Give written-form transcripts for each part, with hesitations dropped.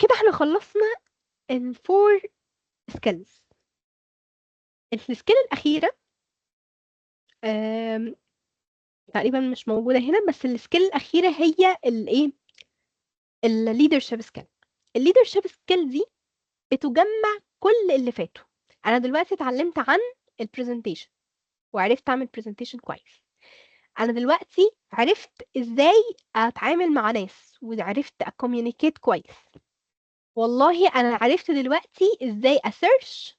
كده احنا خلصنا الفور سكيلز. السكيل الأخيرة آم، تقريبا مش موجودة هنا، بس السكيل الأخيرة هي الايه، الليدرشيب سكيل. الليدرشيب سكيل دي بتجمع كل اللي فاتوا. انا دلوقتي اتعلمت عن البرزنتيشن وعرفت اعمل برزنتيشن كويس. انا دلوقتي عرفت ازاي اتعامل مع ناس وعرفت اكوميونيكيت كويس. والله انا عرفت دلوقتي ازاي اسيرش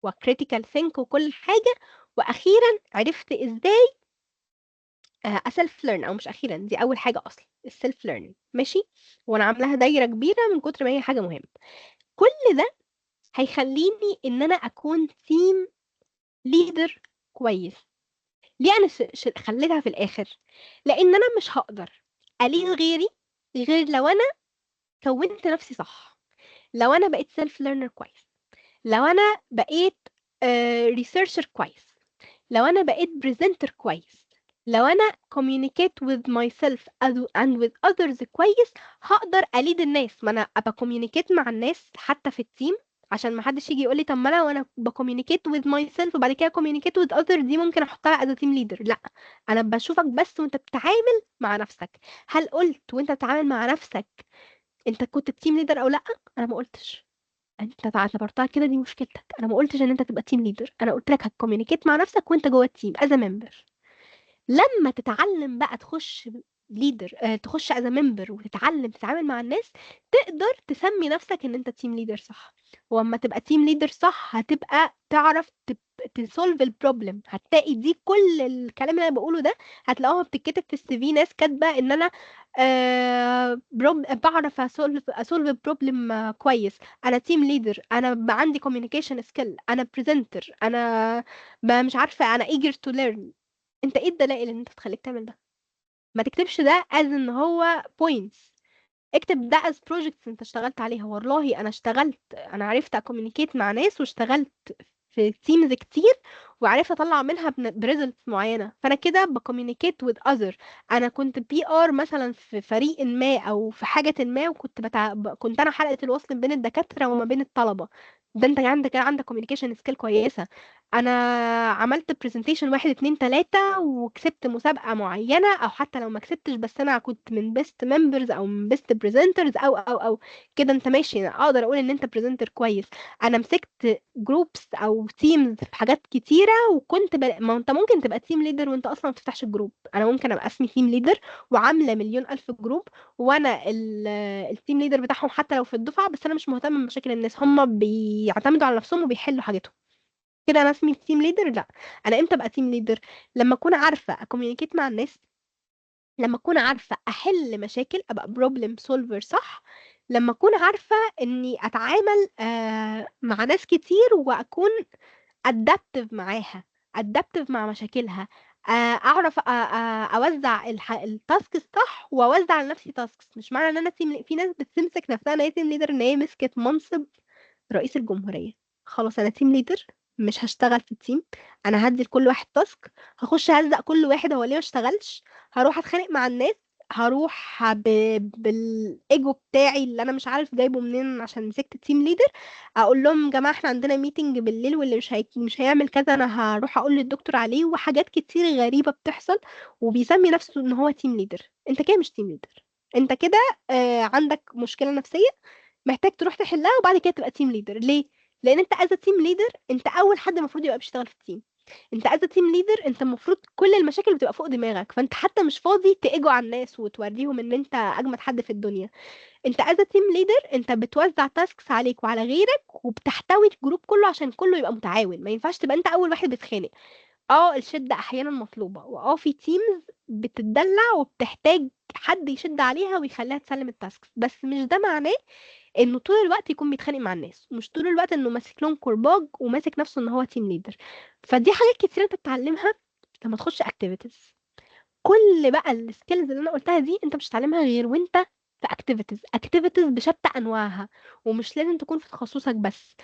وكريتيكال ثينك وكل حاجة. واخيرا عرفت ازاي اسلف ليرن، او مش اخيرا، دي اول حاجة اصلا السيلف ليرنينج. ماشي، وانا عاملاها دايرة كبيرة من كتر ما هي حاجة مهمة. كل ده هيخليني ان انا اكون تيم ليدر كويس. ليه انا خليتها في الاخر؟ لان انا مش هقدر اليد غيري غير لو انا كونت نفسي صح، لو انا بقيت سيلف ليرنر كويس، لو انا بقيت ريسيرشر كويس، لو انا بقيت بريزنتر كويس، لو انا communicate with myself and with others كويس. هقدر اليد الناس، ما انا ابقى communicate مع الناس حتى في التيم، عشان ما حدش يجي يقول لي طب ما انا وانا بكوميونيكيت with myself وبعد كده communicate with others دي ممكن احطها as a team leader. لا، انا بشوفك بس وانت بتتعامل مع نفسك. هل قلت وانت بتتعامل مع نفسك انت كنت تيم ليدر او لا؟ انا ما قلتش. انت اعتبرتها كده، دي مشكلتك. انا ما قلتش ان انت تبقى تيم ليدر، انا قلت لك هتكوميونيكيت مع نفسك وانت جوه التيم از ممبر. لما تتعلم بقى تخش ليدر، تخش از ممبر وتتعلم تتعامل مع الناس، تقدر تسمي نفسك ان انت تيم ليدر صح. واما تبقى تيم ليدر صح هتبقى تعرف تسولف البروبلم. هتلاقي دي كل الكلام اللي انا بقوله ده هتلاقوها بتتكتب في السي في. ناس كاتبه ان انا بعرف اسولف بروبلم كويس، انا تيم ليدر، انا عندي كوميونيكيشن سكيل، انا بريزنتر، انا مش عارفه، انا eager to learn. انت ايه الدلائل ان انت تخليك تعمل ده؟ ما تكتبش ده از ان هو بوينتس، اكتب ده از بروجكتس انت اشتغلت عليها. والله انا اشتغلت، انا عرفت اكوميونيكيت مع ناس واشتغلت في تيمز كتير وعرفت اطلع منها بريزلتس معينه. فانا كده بكوميونيكيت وذ اذر. انا كنت بي ار مثلا في فريق ما او في حاجه ما، وكنت كنت انا حلقه الوصل بين الدكاتره وما بين الطلبه. ده انت عندك كوميونيكيشن سكيل كويسه. انا عملت برزنتيشن واحد اتنين تلاتة وكسبت مسابقة معينة، او حتى لو ما كسبتش بس انا كنت من بيست ممبرز او من بيست بريزنترز او كده. انت ماشي، أنا اقدر اقول ان انت بريزنتر كويس. انا مسكت جروبس او تيمز في حاجات كتيرة وكنت ما انت ممكن تبقى تيم ليدر وانت اصلا ما بتفتحش الجروب. انا ممكن ابقى اسمي تيم ليدر وعاملة مليون الف جروب، وانا التيم ليدر بتاعهم حتى لو في الدفعة، بس انا مش مهتمة بمشاكل الناس، هم بيعتمدوا على نفسهم وبيحلوا حاجتهم. كده انا اسمي تيم ليدر؟ لا. انا امتى ابقى تيم ليدر؟ لما اكون عارفه اكوميونيكيت مع الناس، لما اكون عارفه احل مشاكل، ابقى بروبلم سولفر صح، لما اكون عارفه اني اتعامل مع ناس كتير واكون ادابتيف معاها، ادابتيف مع مشاكلها، اعرف اوزع التاسك صح واوزع لنفسي تاسكس. مش معنى ان انا تيم، في ناس بتمسك نفسها ان هي تيم ليدر ان هي مسكت منصب رئيس الجمهورية. خلاص انا تيم ليدر، مش هشتغل في التيم، انا هدي لكل واحد تاسك، هخش هزق كل واحد هو ليه ما اشتغلش، هروح اتخانق مع الناس، هروح بالايجو بتاعي اللي انا مش عارف جايبه منين عشان مسكت تيم ليدر، اقول لهم يا جماعه احنا عندنا ميتنج بالليل واللي مش هيعمل كذا انا هروح اقول للدكتور عليه. وحاجات كتير غريبه بتحصل وبيسمي نفسه ان هو تيم ليدر. انت كده مش تيم ليدر، انت كده عندك مشكله نفسيه محتاج تروح تحلها وبعد كده تبقى تيم ليدر. ليه؟ لان انت از تيم ليدر انت اول حد المفروض يبقى بيشتغل في التيم. انت از تيم ليدر انت المفروض كل المشاكل بتبقى فوق دماغك، فانت حتى مش فاضي تيجوا على الناس وتوريهم ان انت اجمد حد في الدنيا. انت از تيم ليدر انت بتوزع تاسكس عليك وعلى غيرك وبتحتوي الجروب كله عشان كله يبقى متعاون. ما ينفعش تبقى انت اول واحد بتخانق. اه الشدة احيانا مطلوبة، واه في تيمز بتتدلع وبتحتاج حد يشد عليها ويخليها تسلم التاسكس، بس مش ده معناه انه طول الوقت يكون بيتخانق مع الناس، ومش طول الوقت انه ماسك لهم كرباج وماسك نفسه ان هو تيم ليدر. فدي حاجات كتير انت بتتعلمها لما تخش اكتيفيتيز. كل بقى السكيلز اللي انا قلتها دي انت مش هتتعلمها غير وانت في اكتيفيتيز بشتى انواعها، ومش لازم تكون في تخصصك بس.